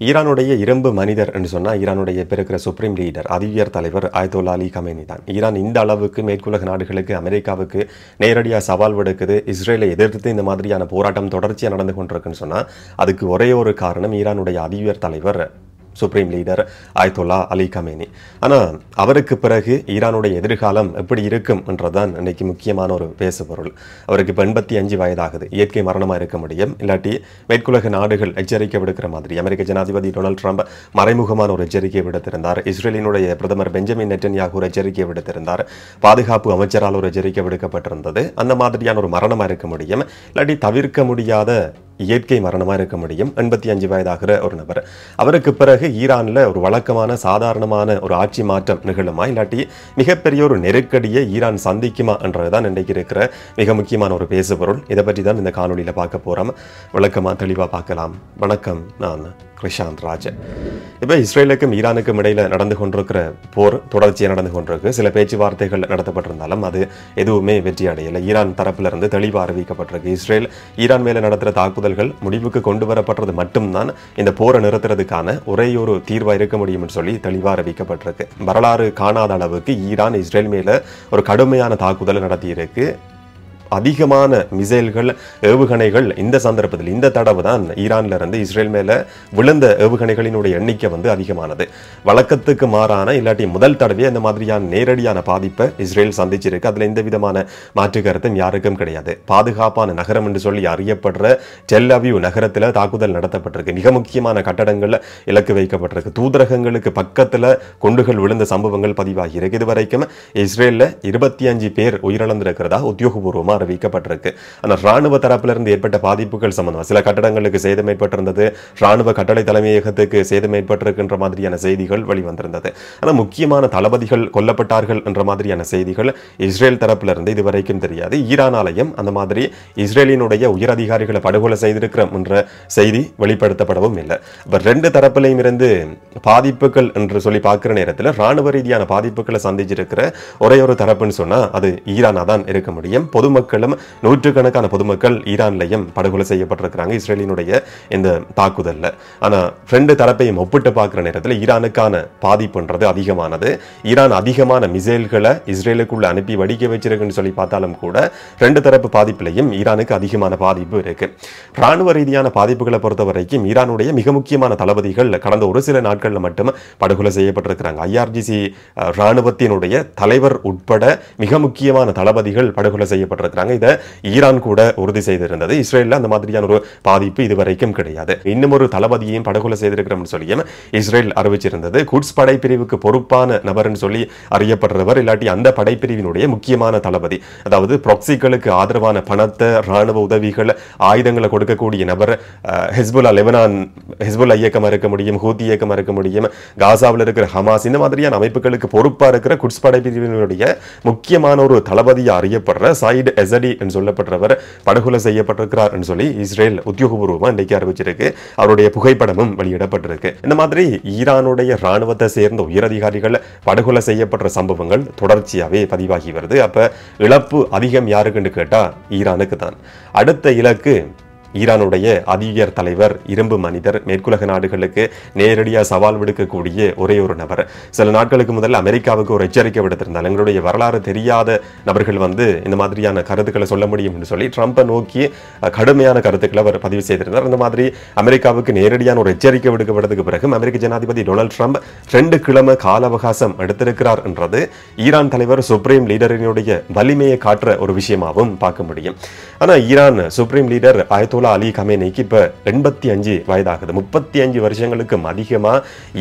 ஈரானுடைய இரும்பு மனிதர் என்று சொன்னால் ஈரானுடைய இப்போ இருக்கிற சுப்ரீம் லீடர் அதிவியர் தலைவர் ஆயத்தோல்லா அலி கமேனி தான். ஈரான் இந்த அளவுக்கு மேற்குலக நாடுகளுக்கு அமெரிக்காவுக்கு நேரடியாக சவால் விடுக்குது, இஸ்ரேலை எதிர்த்து இந்த மாதிரியான போராட்டம் தொடர்ச்சியாக நடந்து கொண்டிருக்குன்னு சொன்னால் அதுக்கு ஒரே ஒரு காரணம் ஈரானுடைய அதிவியர் தலைவர் சுப்ரீம் லீடர் ஆயத்தோல்லா அலி கமேனி. ஆனால் அவருக்கு பிறகு ஈரானுடைய எதிர்காலம் எப்படி இருக்கும் என்றதான் இன்னைக்கு முக்கியமான ஒரு பேசுபொருள். அவருக்கு இப்போ 85 வயதாகுது. இயற்கை மரணமாக இருக்க முடியும், இல்லாட்டி மேற்குலக நாடுகள் எச்சரிக்கை விடுக்கிற மாதிரி அமெரிக்க ஜனாதிபதி டொனால்ட் ட்ரம்ப் மறைமுகமான ஒரு எச்சரிக்கை விடுத்திருந்தார். இஸ்ரேலினுடைய பிரதமர் பெஞ்சமின் நெட்டன்யாகு ஒரு எச்சரிக்கை விடுத்திருந்தார். பாதுகாப்பு அமைச்சரால் ஒரு எச்சரிக்கை விடுக்கப்பட்டிருந்தது. அந்த மாதிரியான ஒரு மரணமாக இருக்க முடியும், இல்லாட்டி தவிர்க்க முடியாத இயற்கை மரணமாக இருக்க முடியும். 85 வயதாகிற ஒரு நபர். அவருக்கு பிறகு ஈரானில் ஒரு வழக்கமான சாதாரணமான ஒரு ஆட்சி மாற்றம் நிகழுமா, இல்லாட்டி மிகப்பெரிய ஒரு நெருக்கடியை ஈரான் சந்திக்குமா என்றதுதான் இன்றைக்கு இருக்கிற மிக முக்கியமான ஒரு பேசுபொருள். இதை பற்றி தான் இந்த காணொலியில் பார்க்க போகிறோம். விளக்கமாக தெளிவாக பார்க்கலாம். வணக்கம், நான் கிருஷாந்த் ராஜ். இப்போ இஸ்ரேலுக்கும் ஈரானுக்கும் இடையில் நடந்து கொண்டிருக்கிற போர் தொடர்ச்சியாக நடந்து கொண்டிருக்கு. சில பேச்சுவார்த்தைகள் நடத்தப்பட்டிருந்தாலும் அது எதுவுமே வெற்றி அடையலை. ஈரான் தரப்பிலிருந்து தெளிவாக அறிவிக்கப்பட்டிருக்கு, இஸ்ரேல் ஈரான் மேலே நடத்துகிற தாக்குதல்கள் முடிவுக்கு கொண்டு வரப்பட்டது மட்டும்தான் இந்த போரை நிறுத்துறதுக்கான ஒரே ஒரு தீர்வாக இருக்க முடியும்னு சொல்லி தெளிவாக அறிவிக்கப்பட்டிருக்கு. வரலாறு காணாத அளவுக்கு ஈரான் இஸ்ரேல் மேலே ஒரு கடுமையான தாக்குதல் நடத்தியிருக்கு. அதிகமான மிசைல்கள், ஏவுகணைகள் இந்த சந்தர்ப்பத்தில் இந்த தடவை தான் ஈரான்ல இருந்து இஸ்ரேல் மேல விழுந்த ஏவுகணைகளினுடைய எண்ணிக்கை அதிகமானது. வழக்கத்துக்கு மாறான இல்லாட்டி முதல் தடவை இந்த மாதிரியான நேரடியான பாதிப்பை இஸ்ரேல் சந்திச்சிருக்கு. அதுல எந்த விதமான மாற்று கருத்தும் யாருக்கும் கிடையாது. பாதுகாப்பான நகரம் என்று சொல்லி அறியப்படுற டெல் அவீவ் நகரத்தில் தாக்குதல் நடத்தப்பட்டிருக்கு. மிக முக்கியமான கட்டடங்கள் இலக்கு வைக்கப்பட்டிருக்கு. தூதரகங்களுக்கு பக்கத்துல குண்டுகள் விழுந்த சம்பவங்கள் பதிவாகி இருக்கு. இதுவரைக்கும் இஸ்ரேல்ல 25 பேர் உயிரிழந்திருக்கிறதா உத்தியோகபூர்வமா அறிவிக்கப்பட்டிருக்கு. ஆனால் ராணுவ தரப்பிலிருந்து ஏற்பட்ட பாதிப்புகள் சம்பந்தமா சில கட்டடங்களுக்கு சேதம் ஏற்பட்டிருந்தது, ராணுவ கட்டளை தலைமையகத்துக்கு சேதம் ஏற்பட்டிருக்கின்ற மாதிரியான செய்திகள் வெளிவந்திருந்தது. ஆனால் முக்கியமான தளபதிகள் கொல்லப்பட்டார்கள் என்ற மாதிரியான செய்திகள் இஸ்ரேல் தரப்பிலிருந்து இதுவரைக்கும் தெரியாது. ஈரானாலையும் அந்த மாதிரி இஸ்ரேலினுடைய உயர் அதிகாரிகளை படுகொலை செய்திருக்கிறோம் என்ற செய்தி வெளிப்படுத்தப்படவும் இல்லை. இப்போ ரெண்டு தரப்பிலையும் இருந்து பாதிப்புகள் என்று சொல்லி பார்க்கிற நேரத்தில் ராணுவ ரீதியான பாதிப்புகளை சந்திச்சிருக்கிற ஒரே ஒரு தரப்புன்னு சொன்னா அது ஈரானா தான் இருக்க முடியும். பொதுமக்களும் நூற்றுக்கணக்கான பொதுமக்கள் ஈரான்லையும் படுகொலை செய்யப்பட்டிருக்கிறாங்க இஸ்ரேலினுடைய இந்த தாக்குதல்ல. ஆனா ரெண்டு தரப்பையும் ஒப்பிட்டு பார்க்கிற நேரத்தில் ஈரானுக்கான பாதிப்புன்றது அதிகமானது. ஈரான் அதிகமான மிசைல்களை இஸ்ரேலுக்குள்ள அனுப்பி வடிக்க வச்சிருக்குன்னு சொல்லி பார்த்தாலும் கூட ரெண்டு தரப்பு பாதிப்புலையும் ஈரானுக்கு அதிகமான பாதிப்பு இருக்கு. ராணுவ ரீதியான பாதிப்புகளை பொறுத்த வரைக்கும் ஈரானுடைய மிக முக்கியமான தளபதிகள் கடந்த ஒரு சில நாட்கள்ல மட்டும் படுகொலை செய்யப்பட்டிருக்கிறாங்க. IRGC ராணுவத்தினுடைய தலைவர் உட்பட மிக முக்கியமான தளபதிகள் படுகொலை செய்யப்பட்டிருக்கிறாங்க. இதை ஈரான் கூட உறுதி செய்திருந்தது. இஸ்ரேல்ல அந்த மாதிரியான ஒரு பாதிப்பு இதுவரைக்கும் கிடையாது. இன்னும் ஒரு தளபதியையும் படுகொலை செய்திருக்கிறோம் சொல்லியும் இஸ்ரேல் அறிவிச்சிருந்தது. குட்ஸ் படைப்பிரிவுக்கு பொறுப்பான நபர்னு சொல்லி அறியப்படுறவர், இல்லாட்டி அந்த படைப்பிரிவினுடைய முக்கியமான தளபதி, அதாவது ப்ராக்சிகளுக்கு ஆதரவான பணத்தை, ராணுவ உதவிகள், ஆயுதங்களை கொடுக்கக்கூடிய நபர். ஹெஸ்புல்லா இயக்கமா இருக்க முடியும், ஹூத்தி இயக்கமா இருக்க முடியும், காசாவில் இருக்கிற ஹமாஸ், இந்த மாதிரியான அமைப்புகளுக்கு பொறுப்பா இருக்கிற குட்ஸ் படைப்பிரிவினுடைய முக்கியமான ஒரு தளபதியா அறியப்படுற சாயிட் எசடி என்று சொல்லப்படுறவர் படுகொலை செய்யப்பட்டிருக்கிறார் என்று சொல்லி இஸ்ரேல் உத்தியோகபூர்வமா இன்றைக்கு அறிவிச்சிருக்கு. அவருடைய புகைப்படமும் வெளியிடப்பட்டிருக்கு. இந்த மாதிரி ஈரானுடைய ராணுவத்தை சேர்ந்த உயரதிகாரிகள் படுகொலை செய்யப்பட்ட சம்பவங்கள் தொடர்ச்சியாவே பதிவாகி வருது. அப்ப இழப்பு அதிகம் யாருக்குன்னு கேட்டா ஈரானுக்கு தான். அடுத்த இலக்கு ஈரானுடைய அதிவியர் தலைவர், இரும்பு மனிதர், மேற்குலக நாடுகளுக்கு நேரடியாக சவால் விடுக்கக்கூடிய ஒரே ஒரு நபர். சில நாட்களுக்கு முதல்ல அமெரிக்காவுக்கு ஒரு எச்சரிக்கை விடுத்திருந்தார். எங்களுடைய வரலாறு தெரியாத நபர்கள் இந்த மாதிரியான கருத்துக்களை சொல்ல முடியும் என்று சொல்லி ட்ரம்பை நோக்கி கடுமையான கருத்துக்களை அவர் பதிவு செய்திருந்தார். அந்த மாதிரி அமெரிக்காவுக்கு நேரடியான ஒரு எச்சரிக்கை விடுக்கப்பட்டதுக்கு பிறகு அமெரிக்க ஜனாதிபதி டொனால்ட் ட்ரம்ப் 2 கிழமை கால அவகாசம் எடுத்திருக்கிறார் என்றது ஈரான் தலைவர் சுப்ரீம் லீடரினுடைய வலிமையை காட்டுற ஒரு விஷயமாகவும் பார்க்க முடியும். ஆனா ஈரான் சுப்ரீம் லீடர் ஆயத்தோல்லா அலி கமேனிக்கு இப்ப 85 வயதாகுது. 35 வருஷங்களுக்கும் அதிகமா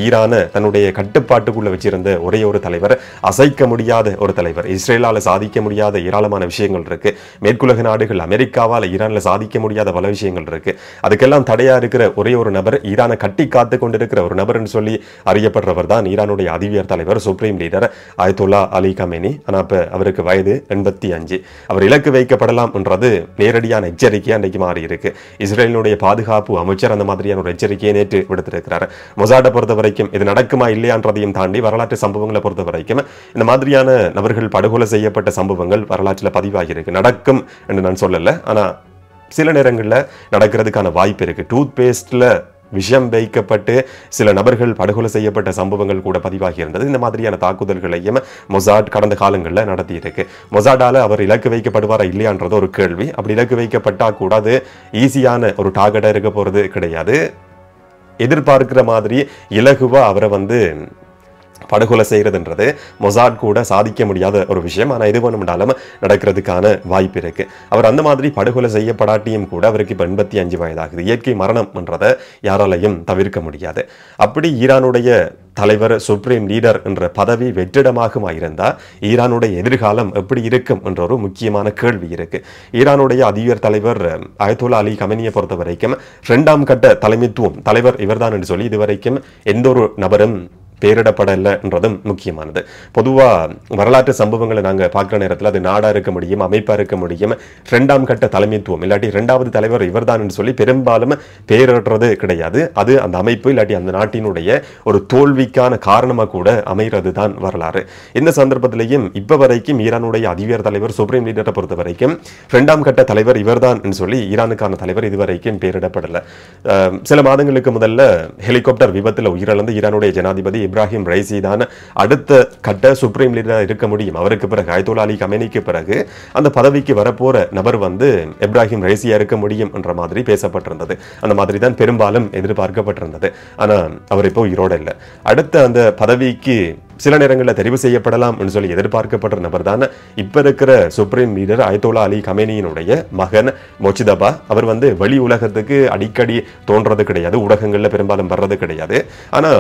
ஈரானை தன்னுடைய கட்டுப்பாட்டுக்குள்ள வச்சிருந்த ஒரே ஒரு தலைவர், அசைக்க முடியாத ஒரு தலைவர். இஸ்ரேலால சாதிக்க முடியாத ஏராளமான விஷயங்கள் இருக்கு. மேற்குலக நாடுகள் அமெரிக்காவால் ஈரான்ல சாதிக்க முடியாத பல விஷயங்கள் இருக்கு. அதுக்கெல்லாம் தடையா இருக்கிற ஒரே ஒரு நபர், ஈரானை கட்டி காத்து கொண்டிருக்கிற ஒரு நபர் சொல்லி அறியப்படுறவர் தான் ஈரானுடைய அதிவியர் தலைவர் சுப்ரீம் லீடர் ஆயத்தோல்லா அலி கமேனி. ஆனா இப்ப அவருக்கு வயது 85. அவர் இலக்கு வைக்கப்படலாம் என்றது நேரடியான எச்சரிக்கையா அன்றைக்கு மாறி இருக்கு. இஸ்ரேலினுடைய பாதுகாப்பு அமைச்சர் அந்த மாதிரியான ஒரு எச்சரிக்கையை நேற்று விடுத்திருக்கிறார். மொசாடை பொறுத்த வரைக்கும் இது நடக்குமா இல்லையான்றதையும் தாண்டி வரலாற்று சம்பவங்களை பொறுத்த வரைக்கும் இந்த மாதிரியான நபர்கள் படுகொலை செய்யப்பட்ட சம்பவங்கள் வரலாற்றில் பதிவாகி இருக்கு. நடக்கும் என்று நான் சொல்லல, ஆனா சில நேரங்களில் நடக்கிறதுக்கான வாய்ப்பு இருக்கு. டூத் பேஸ்ட்ல விஷம் வைக்கப்பட்டு சில நபர்கள் படுகொலை செய்யப்பட்ட சம்பவங்கள் கூட பதிவாகி இருந்தது. இந்த மாதிரியான தாக்குதல்களையும் மொசாட் கடந்த காலங்களில் நடத்தி இருக்கு. மொசாடால அவர் இலக்கு வைக்கப்படுவாரா இல்லையான்றது ஒரு கேள்வி. அப்படி இலக்கு வைக்கப்பட்டா கூட அது ஈஸியான ஒரு டார்கெட்டா இருக்க போறது கிடையாது. எதிர்பார்க்கிற மாதிரி இலகுவா அவரை படுகொலை செய்யறதுன்றது மொசாட் கூட சாதிக்க முடியாத ஒரு விஷயம். ஆனால் எது வேணும்னாலும் நடக்கிறதுக்கான வாய்ப்பு இருக்கு. அவர் அந்த மாதிரி படுகொலை செய்யப்படாட்டியும் கூட அவருக்கு இப்போ 85 வயதாகுது. இயற்கை மரணம்ன்றதை யாராலையும் தவிர்க்க முடியாது. அப்படி ஈரானுடைய தலைவர் சுப்ரீம் லீடர் என்ற பதவி வெற்றிடமாக இருந்தால் ஈரானுடைய எதிர்காலம் எப்படி இருக்கும் என்ற ஒரு முக்கியமான கேள்வி இருக்கு. ஈரானுடைய அதிபர் தலைவர் அயத்தோல்லா அலி கமெனியை பொறுத்த வரைக்கும் 2ஆம் கட்ட தலைவர் இவர்தான் என்று சொல்லி இதுவரைக்கும் எந்த ஒரு நபரும் பேரிடப்படலைன்றதும் முக்கியமானது. பொதுவாக வரலாற்று சம்பவங்களை நாங்கள் பார்க்குற நேரத்தில் அது நாடாக இருக்க முடியும், அமைப்பாக இருக்க முடியும். 2ஆம் கட்ட தலைமைத்துவம் இல்லாட்டி 2வது தலைவர் இவர்தான் என்று சொல்லி பெரும்பாலும் பேரிடுறது கிடையாது. அது அந்த அமைப்பு இல்லாட்டி அந்த நாட்டினுடைய ஒரு தோல்விக்கான காரணமாக கூட அமைகிறது தான் வரலாறு. இந்த சந்தர்ப்பத்திலையும் இப்போ வரைக்கும் ஈரானுடைய அதிபர் தலைவர் சுப்ரீம் லீடரை பொறுத்த வரைக்கும் 2ஆம் கட்ட தலைவர் இவர்தான் என்று சொல்லி ஈரானுக்கான தலைவர் இதுவரைக்கும் பேரிடப்படலை. சில மாதங்களுக்கு முதல்ல ஹெலிகாப்டர் விபத்தில் உயிரிழந்த ஈரானுடைய ஜனாதிபதி இப்ராஹிம் ரைசி தான் அடுத்த கட்ட சுப்ரீம் லீடராக இருக்க முடியும். அவருக்கு பிறகு அயத்தோல்லா அலி கமெனிக்கு பிறகு அந்த பதவிக்கு வரப்போற நபர் இப்ராஹிம் ரைசியா இருக்க முடியும் என்ற மாதிரி பேசப்பட்டிருந்தது. அந்த மாதிரி தான் பெரும்பாலும் எதிர்பார்க்கப்பட்டிருந்தது. ஆனா அவர் இப்போ உயிரோட இல்லை. அடுத்த அந்த பதவிக்கு சில நேரங்களில் தெரிவு செய்யப்படலாம் என்று சொல்லி எதிர்பார்க்கப்படுற நபர் தான் இப்ப இருக்கிற சுப்ரீம் லீடர் அயத்தோல்லா அலி கமெனியினுடைய மகன் மொச்சிதபா. அவர் வெளி உலகத்துக்கு அடிக்கடி தோன்றது கிடையாது, ஊடகங்கள்ல பெரும்பாலும் வர்றது கிடையாது. ஆனா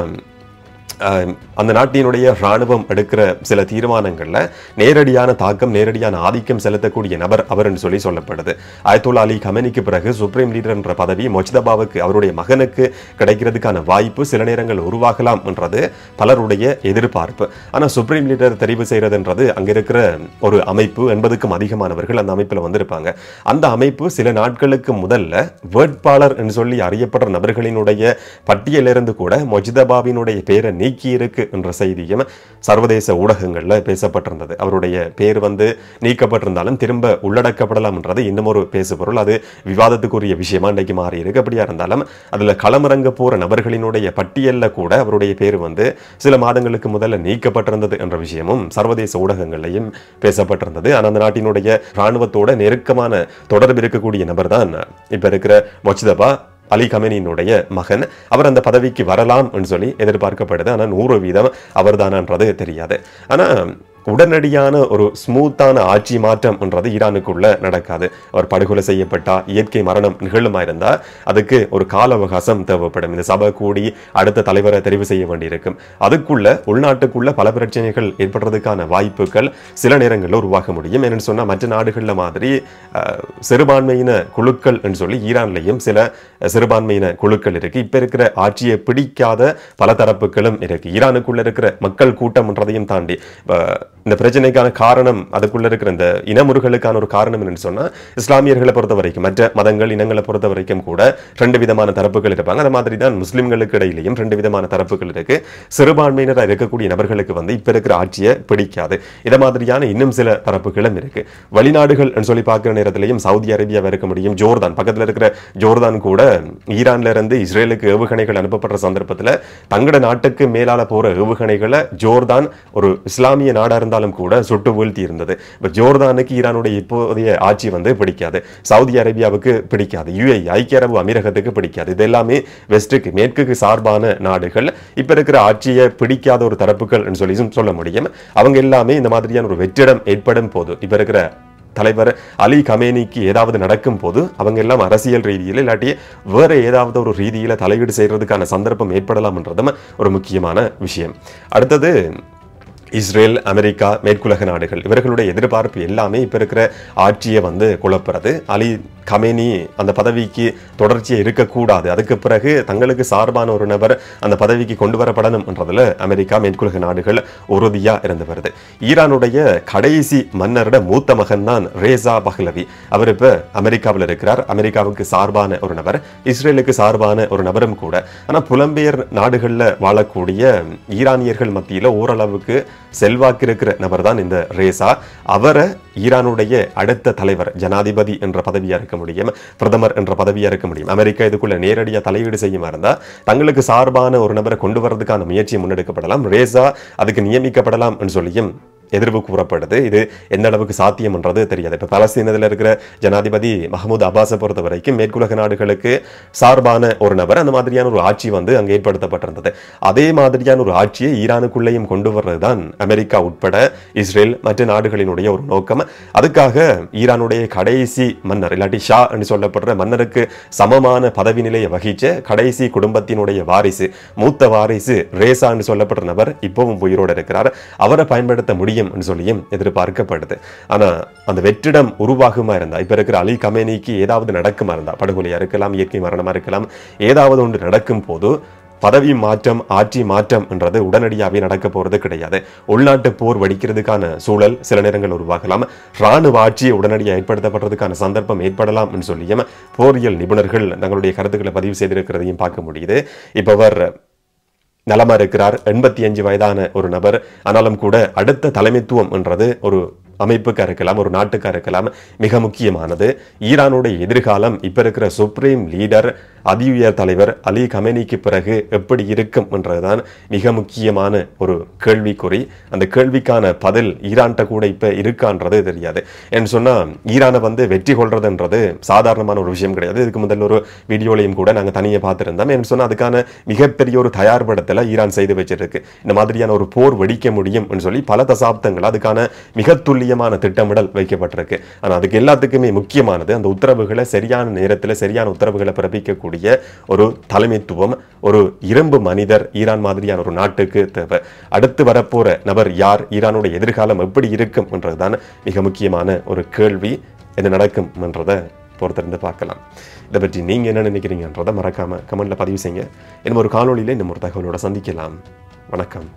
அந்த நாட்டினுடைய இராணுவம் எடுக்கிற சில தீர்மானங்கள்ல நேரடியான தாக்கம், நேரடியான ஆதிக்கம் செலுத்தக்கூடிய நபர் அவர் என்று சொல்லி சொல்லப்படுது. அயத்தோல்லா அலி கமெனிக்கு பிறகு சுப்ரீம் லீடர் என்ற பதவி மொச்சிதபாவுக்கு அவருடைய மகனுக்கு கிடைக்கிறதுக்கான வாய்ப்பு சில நேரங்கள் உருவாகலாம் என்றது பலருடைய எதிர்பார்ப்பு. ஆனால் சுப்ரீம் லீடர் தெரிவு செய்யறதுன்றது அங்க இருக்கிற ஒரு அமைப்பு, 80க்கும் அதிகமானவர்கள் அந்த அமைப்புல இருப்பாங்க. அந்த அமைப்பு சில நாட்களுக்கு முதல்ல வேட்பாளர் என்று சொல்லி அறியப்படுற நபர்களினுடைய பட்டியலிருந்து கூட மொச்சிதபாவினுடைய பேரை நீக்கி இருக்கு என்ற செய்தியும் சர்வதேச ஊடகங்கள்ல பேசப்பட்டிருந்தது. அவருடைய பேர் நீக்கப்பட்டிருந்தாலும் திரும்ப உள்ளடக்கப்படலாம் என்றது இன்னும் ஒரு பேசுபொருள். அது விவாதத்துக்குரிய விஷயமா இன்றைக்கு மாறி இருக்கு. அப்படியா இருந்தாலும் அதுல களமிறங்க போற நபர்களினுடைய பட்டியல்ல கூட அவருடைய பேர் சில மாதங்களுக்கு முதல்ல நீக்கப்பட்டிருந்தது என்ற விஷயமும் சர்வதேச ஊடகங்களையும் பேசப்பட்டிருந்தது. ஆனால் அந்த நாட்டினுடைய இராணுவத்தோட நெருக்கமான தொடர்பு இருக்கக்கூடிய நபர் தான் இப்ப இருக்கிற மொச்சிதபா அலி கமெனியினுடைய மகன். அவர் அந்த பதவிக்கு வரலாம் என்று சொல்லி எதிர்பார்க்கப்படுது. ஆனால் 100% அவர் தானன்றது தெரியாது. ஆனா உடனடியான ஒரு ஸ்மூத்தான ஆட்சி மாற்றம் என்றது ஈரானுக்குள்ள நடக்காது. அவர் படுகொலை செய்யப்பட்டா, இயற்கை மரணம் நிகழுமா இருந்தா அதுக்கு ஒரு கால அவகாசம் தேவைப்படும். இந்த சபை கூடி அடுத்த தலைவரை தெரிவு செய்ய வேண்டியிருக்கும். அதுக்குள்ள உள்நாட்டுக்குள்ள பல பிரச்சனைகள் ஏற்படுறதுக்கான வாய்ப்புகள் சில நேரங்களில் உருவாக முடியும். என்னன்னு சொன்னா மற்ற நாடுகள்ல மாதிரி சிறுபான்மையின குழுக்கள் என்று சொல்லி ஈரான்லையும் சில சிறுபான்மையின குழுக்கள் இருக்கு. இப்ப இருக்கிற ஆட்சியை பிடிக்காத பல தரப்புகளும் இருக்கு. ஈரானுக்குள்ள இருக்கிற மக்கள் கூட்டம் என்றதையும் தாண்டி இந்த பிரச்சனைக்கான காரணம், அதுக்குள்ள இருக்கிற இந்த இனமுறுகளுக்கான ஒரு காரணம் என்னன்னு சொன்னா இஸ்லாமியர்களை பொறுத்த வரைக்கும் மற்ற மதங்கள் இனங்களை பொறுத்த வரைக்கும் கூட 2 விதமான தரப்புகள் இருப்பாங்க. அந்த மாதிரி தான் முஸ்லிம்களுக்கு இடையிலையும் 2 விதமான தரப்புகள் இருக்கு. சிறுபான்மையினராக இருக்கக்கூடிய நபர்களுக்கு இப்ப இருக்கிற ஆட்சியை பிடிக்காது. இத மாதிரியான இன்னும் சில தரப்புகளும் இருக்கு. வெளிநாடுகள் சொல்லி பார்க்கிற நேரத்திலையும் சவுதி அரேபியாவா இருக்க முடியும், ஜோர்தான் பக்கத்துல இருக்கிற ஜோர்தான் கூட ஈரான்ல இருந்து இஸ்ரேலுக்கு ஏவுகணைகள் அனுப்பப்படுற சந்தர்ப்பத்தில் தங்களோட நாட்டுக்கு மேலால போற ஏவுகணைகளை ஜோர்தான் ஒரு இஸ்லாமிய நாடா இருந்தாலும் கூட சுட்டு வீழ்த்தி இருந்தது. ஜோர்தானுக்கு ஈரானுடைய இப்போதைய ஆட்சி பிடிக்காது, சவுதி அரேபியாவுக்கு பிடிக்காது, யுஏஇ ஐக்கிய அரபு அமீரகத்துக்கு பிடிக்காது. இது எல்லாமே வெஸ்டுக்கு மேற்குக்கு சார்பான நாடுகள். இப்ப இருக்கிற ஆட்சியை பிடிக்காத ஒரு தரப்புகள் சொல்லி சொல்ல முடியும். அவங்க எல்லாமே இந்த மாதிரியான ஒரு வெற்றிடம் ஏற்படும் போது இப்ப இருக்கிற தலைவர் அலி கமேனிக்கு ஏதாவது நடக்கும் போது அவங்க எல்லாம் அரசியல் ரீதியில் இல்லாட்டி வேற ஏதாவது ஒரு ரீதியில தலையீடு செய்யறதுக்கான சந்தர்ப்பம் ஏற்படலாம்ன்றதும் ஒரு முக்கியமான விஷயம். அடுத்தது இஸ்ரேல், அமெரிக்கா, மேற்குலக நாடுகள் இவர்களுடைய எதிர்பார்ப்பு எல்லாமே இப்ப இருக்கிற ஆட்சியை குழப்புறது. அலி கமேனி அந்த பதவிக்கு தொடர்ச்சியை இருக்கக்கூடாது, அதுக்கு பிறகு தங்களுக்கு சார்பான ஒரு நபர் அந்த பதவிக்கு கொண்டு வரப்படணும் என்றதுல அமெரிக்கா, மேற்குலக நாடுகள் உறுதியா இருந்து வருது. ஈரானுடைய கடைசி மன்னரோட மூத்த மகன் தான் ரேசா பஹ்லவி. அவர் இப்ப அமெரிக்காவில் இருக்கிறார். அமெரிக்காவுக்கு சார்பான ஒரு நபர், இஸ்ரேலுக்கு சார்பான ஒரு நபரும் கூட. ஆனா புலம்பெயர் நாடுகள்ல வாழக்கூடிய ஈரானியர்கள் மத்தியில ஓரளவுக்கு செல்வாக்கு இருக்கிற நபர் தான் இந்த ரேசா. அவரை ஈரானுடைய அடுத்த தலைவர், ஜனாதிபதி என்ற பதவியா இருக்க முடியும், பிரதமர் என்ற பதவியா இருக்க முடியும். அமெரிக்கா இதுக்குள்ள நேரடியாக தலையீடு செய்யுமா இருந்தா தங்களுக்கு சார்பான ஒரு நபரை கொண்டு வரதுக்கான முயற்சியை முன்னெடுக்கப்படலாம். ரேசா அதுக்கு நியமிக்கப்படலாம் என்று சொல்லியும் எதிர்வு கூறப்படுது. இது எந்த அளவுக்கு சாத்தியம் என்றது தெரியாது. இப்ப பலஸ்தீனத்தில் இருக்கிற ஜனாதிபதி மஹமூத் அப்பாஸை பொறுத்த வரைக்கும் மேற்குலக நாடுகளுக்கு சார்பான ஒரு நபர், அந்த மாதிரியான ஒரு ஆட்சி வந்து அங்கே ஏற்படுத்தப்பட்டிருந்தது. அதே மாதிரியான ஒரு ஆட்சியை ஈரானுக்குள்ளேயும் கொண்டு வர்றதுதான் அமெரிக்கா உட்பட இஸ்ரேல் மற்ற நாடுகளினுடைய ஒரு நோக்கம். அதுக்காக ஈரானுடைய கடைசி மன்னர், இல்லாட்டி ஷா என்று சொல்லப்படுற மன்னருக்கு சமமான பதவி நிலையை வகிச்ச கடைசி குடும்பத்தினுடைய வாரிசு, மூத்த வாரிசு ரேசா என்று சொல்லப்படுற நபர் இப்பவும் உயிரோடு இருக்கிறார். அவரை பயன்படுத்த முடியும் சொல்லியும் எதிர்பார்க்கப்படுது. ஆனா அந்த வெற்றிடம் உருவாகுமா இருந்தா, இப்ப இருக்கிற அலி கமேனிக்கு ஏதாவது நடக்குமா இருந்தா, படுகொலையா இருக்கலாம், இயற்கை மரணமா இருக்கலாம், ஏதாவது ஒன்று நடக்கும் போது பதவி மாற்றம், ஆட்சி மாற்றம் என்றது உடனடியாகவே நடக்க போறது கிடையாது. உள்நாட்டு போர் வெடிக்கிறதுக்கான சூழல் சில நேரங்கள் உருவாகலாம். இராணுவ ஆட்சியை உடனடியாக ஏற்படுத்தப்படுறதுக்கான சந்தர்ப்பம் ஏற்படலாம் என்று சொல்லியும் போரியல் நிபுணர்கள் தங்களுடைய கருத்துக்களை பதிவு செய்திருக்கிறதையும் பார்க்க முடியுது. இப்பவர் நலமா இருக்கிறார், 85 வயதான ஒரு நபர். ஆனாலும் கூட அடுத்த தலைமைத்துவம் என்றது ஒரு அமைப்புக்கா இருக்கலாம், ஒரு நாட்டுக்கா இருக்கலாம், மிக முக்கியமானது. ஈரானுடைய எதிர்காலம் இப்ப இருக்கிற சுப்ரீம் லீடர், அதி உயர் தலைவர் அலி கமேனிக்கு பிறகு எப்படி இருக்கும் என்றதுதான் மிக முக்கியமான ஒரு கேள்விக்குறி. அந்த கேள்விக்கான பதில் ஈரான்கிட்ட கூட இப்ப இருக்கான்றது தெரியாது. என்று சொன்னா ஈரானை வந்து வெற்றி கொள்றதுன்றது சாதாரணமான ஒரு விஷயம் கிடையாது. இதுக்கு முதல்ல ஒரு வீடியோலையும் கூட நாங்கள் தனியாக பார்த்துருந்தோம். என்று சொன்னா அதுக்கான மிகப்பெரிய ஒரு தயார்படுத்தலை ஈரான் செய்து வச்சிருக்கு. இந்த மாதிரியான ஒரு போர் வெடிக்க முடியும் என்று சொல்லி பல தசாப்தங்கள் அதுக்கான மிக துல்லியமான திட்டமிடல் வைக்கப்பட்டிருக்கு. ஆனா அதுக்கு எல்லாத்துக்குமே முக்கியமானது அந்த உத்தரவுகளை சரியான நேரத்தில் சரியான உத்தரவுகளை பிறப்பிக்கக்கூடிய ஒரு தலைமைத்துவம், ஒரு இரும்பு மனிதர் ஈரான் மாதிரியான ஒரு நாட்டுக்கு தேவை. அடுத்து வரப்போற நபர் யார், ஈரானுடைய எதிர்காலம் எப்படி இருக்கும் என்றதுதான் மிக முக்கியமான ஒரு கேள்வி. என்ன நடக்கும் என்றதை பொறுத்திருந்து பார்க்கலாம். இதை பற்றி நீங்க என்ன நினைக்கிறீங்கன்றதை மறக்காம கமெண்ட்ல பதிவு செய்யுங்க. இன்னும் ஒரு காணொலியில இன்னும் ஒரு தகவலோட சந்திக்கலாம். வணக்கம்.